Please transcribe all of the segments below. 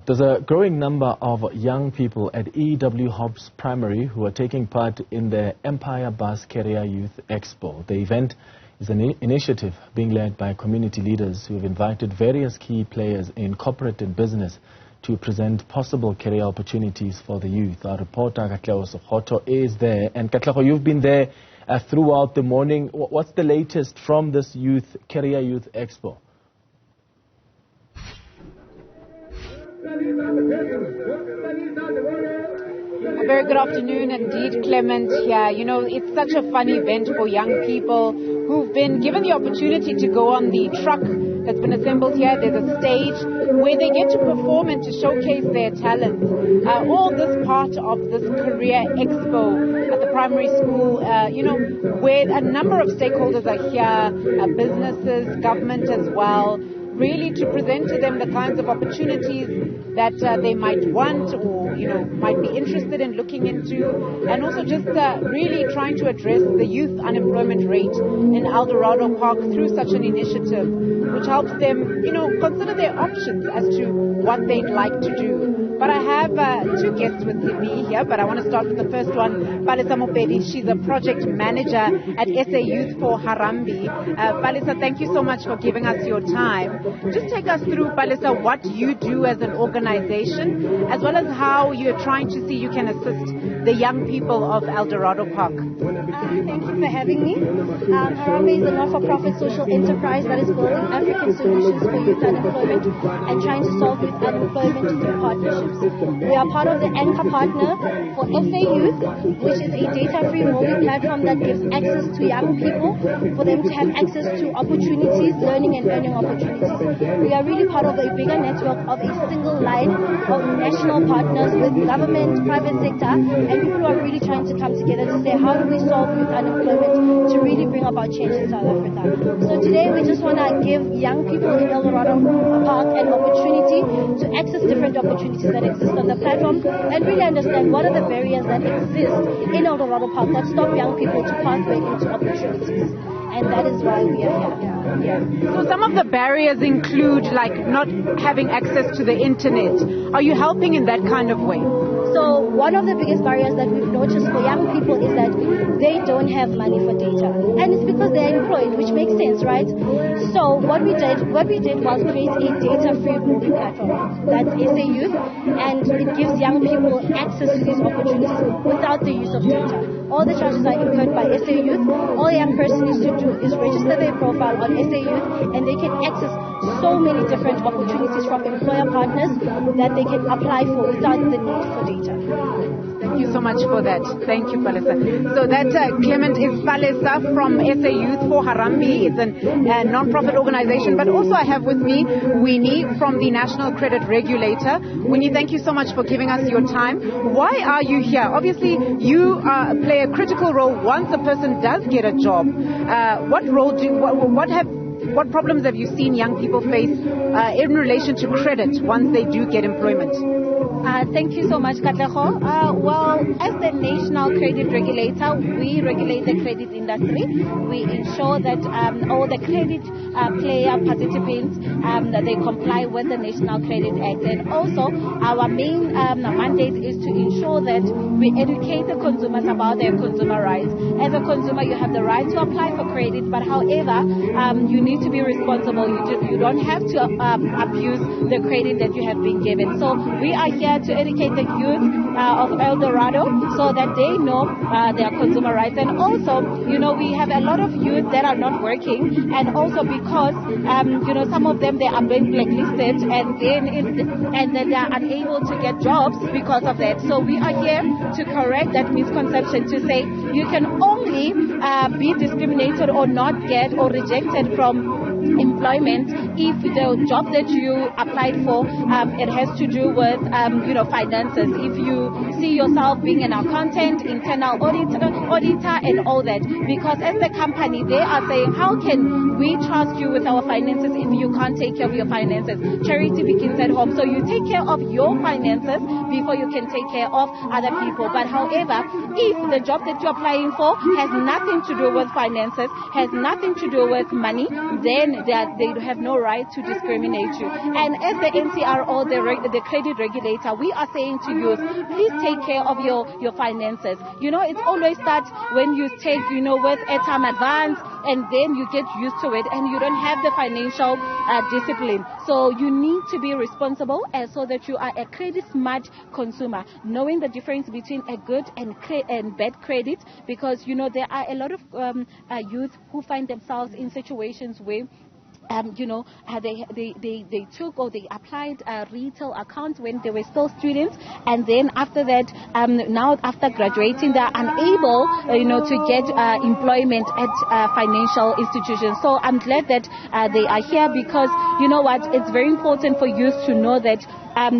There's a growing number of young people at E.W. Hobbs Primary who are taking part in the Empire Bus Carrier Youth Expo. The event is an initiative being led by community leaders who have invited various key players in corporate and business to present possible career opportunities for the youth. Our reporter, Katleho Sokoto, is there. And Katleho, you've been there throughout the morning. What's the latest from this Career Youth Expo? A very good afternoon indeed, Clement. Yeah, you know, it's such a fun event for young people who've been given the opportunity to go on the truck that's been assembled here. There's a stage where they get to perform and to showcase their talent. All this part of this Career Expo at the primary school, you know, where a number of stakeholders are here, businesses, government as well, really to present to them the kinds of opportunities that they might want or, you know, might be interested in looking into, and also just really trying to address the youth unemployment rate in Eldorado Park through such an initiative, which helps them, you know, consider their options as to what they'd like to do. But I have two guests with me here, but I want to start with the first one, Palisa Mopedi. She's a project manager at SA Youth for Harambee. Palisa, thank you so much for giving us your time. Just take us through, Palisa, what you do as an organization, as well as how you're trying to see you can assist the young people of Eldorado Park. Thank you for having me. Harambee is a not-for-profit social enterprise that is building African solutions for youth unemployment and trying to solve youth unemployment through partnerships. We are part of the anchor partner for SA Youth, which is a data-free mobile platform that gives access to young people for them to have access to opportunities, learning and earning opportunities. We are really part of a bigger network of a single line of national partners with government, private sector, and people who are really trying to come together to say, how do we solve youth unemployment to really bring about change in South Africa? So today we just want to give young people in Eldorado Park an opportunity to access different opportunities that exist on the platform and really understand what are the barriers that exist in Eldorado Park that stop young people to pathway into opportunities. And that is why we are here. Yeah. So some of the barriers include like not having access to the internet. Are you helping in that kind of way? So one of the biggest barriers that we've noticed for young people is that they don't have money for data. And it's because they're employed, which makes sense, right? So what we did was create a data-free mobile platform that's SA Youth, and it gives young people access to these opportunities without the use of data. All the charges are incurred by SA Youth. All a young person needs to do is register their profile on SA Youth, and they can access so many different opportunities from employer partners that they can apply for without the need for data. Thank you so much for that. Thank you, Palisa. So that, Clement, is Palisa from SA Youth for Harambee. It's a non-profit organization. But also I have with me Winnie from the National Credit Regulator. Winnie, thank you so much for giving us your time. Why are you here? Obviously, you play a critical role once a person does get a job. What problems have you seen young people face in relation to credit once they do get employment? Thank you so much, Katleho. Well, as the National Credit Regulator, we regulate the credit industry. We ensure that all the credit player participants, that they comply with the National Credit Act. And also, our main mandate is to ensure that we educate the consumers about their consumer rights. As a consumer, you have the right to apply for credit, but however, you need to be responsible. You don't have to abuse the credit that you have been given. So we are here to educate the youth of Eldorado so that they know their consumer rights. And also, you know, we have a lot of youth that are not working, and also because, you know, some of them, they are being blacklisted and then they are unable to get jobs because of that. So we are here to correct that misconception, to say you can only be discriminated or not get or rejected from employment if the job that you applied for, it has to do with, you know, finances. If you see yourself being an accountant, internal auditor and all that, because as the company, they are saying, how can we trust you with our finances if you can't take care of your finances? Charity begins at home. So you take care of your finances before you can take care of other people. But however, if the job that you're applying for has nothing to do with finances, has nothing to do with money, then they have no right to discriminate you. And as the NCRO, the credit regulator, we are saying to youth, please take care of your finances. You know, it's always starts when you take, with airtime advance, and then you get used to it and you don't have the financial discipline. So you need to be responsible so that you are a credit smart consumer, knowing the difference between a good and bad credit, because there are a lot of youth who find themselves in situations where they took or they applied retail accounts when they were still students, and then after that, now after graduating, they are unable, to get employment at financial institutions. So I'm glad that they are here, because you know what, it's very important for youth to know that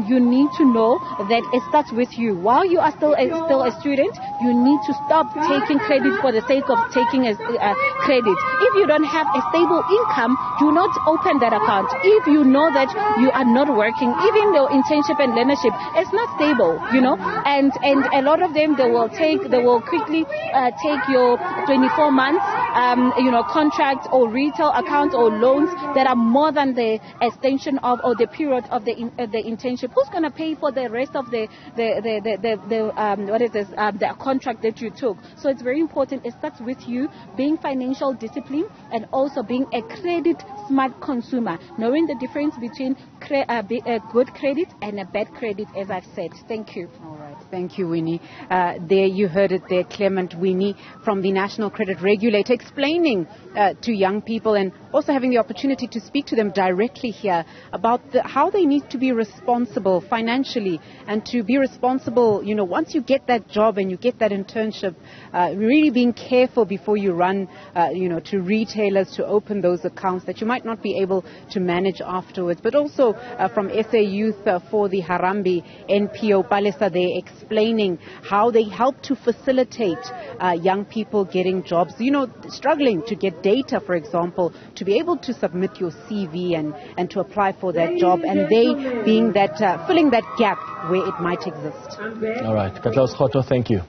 you need to know that it starts with you. While you are still a student, you need to stop taking credit for the sake of taking a credit. If you don't have a stable income, do not open that account. If you know that you are not working, even though internship and learnership, it's not stable, and a lot of them, they will quickly take your 24 months, contract or retail account or loans that are more than the extension of or the period of the internship. Who's going to pay for the rest of the contract that you took? So it's very important. It starts with you being financial discipline and also being a credit smart consumer, knowing the difference between a good credit and a bad credit, as I've said. Thank you. All right. Thank you, Winnie. There you heard it there, Clement Winnie from the National Credit Regulator, explaining to young people and also having the opportunity to speak to them directly here about how they need to be responsible financially, and to be responsible, once you get that job and you get that internship, really being careful before you run, to retailers to open those accounts that you might not be able to manage afterwards. But also from SA Youth for the Harambee NPO, Palesa, they're explaining how they help to facilitate young people getting jobs, struggling to get data, for example, to be able to submit your CV and to apply for that job, and they being that filling that gap where it might exist. All right, Katlaus Khoto, thank you.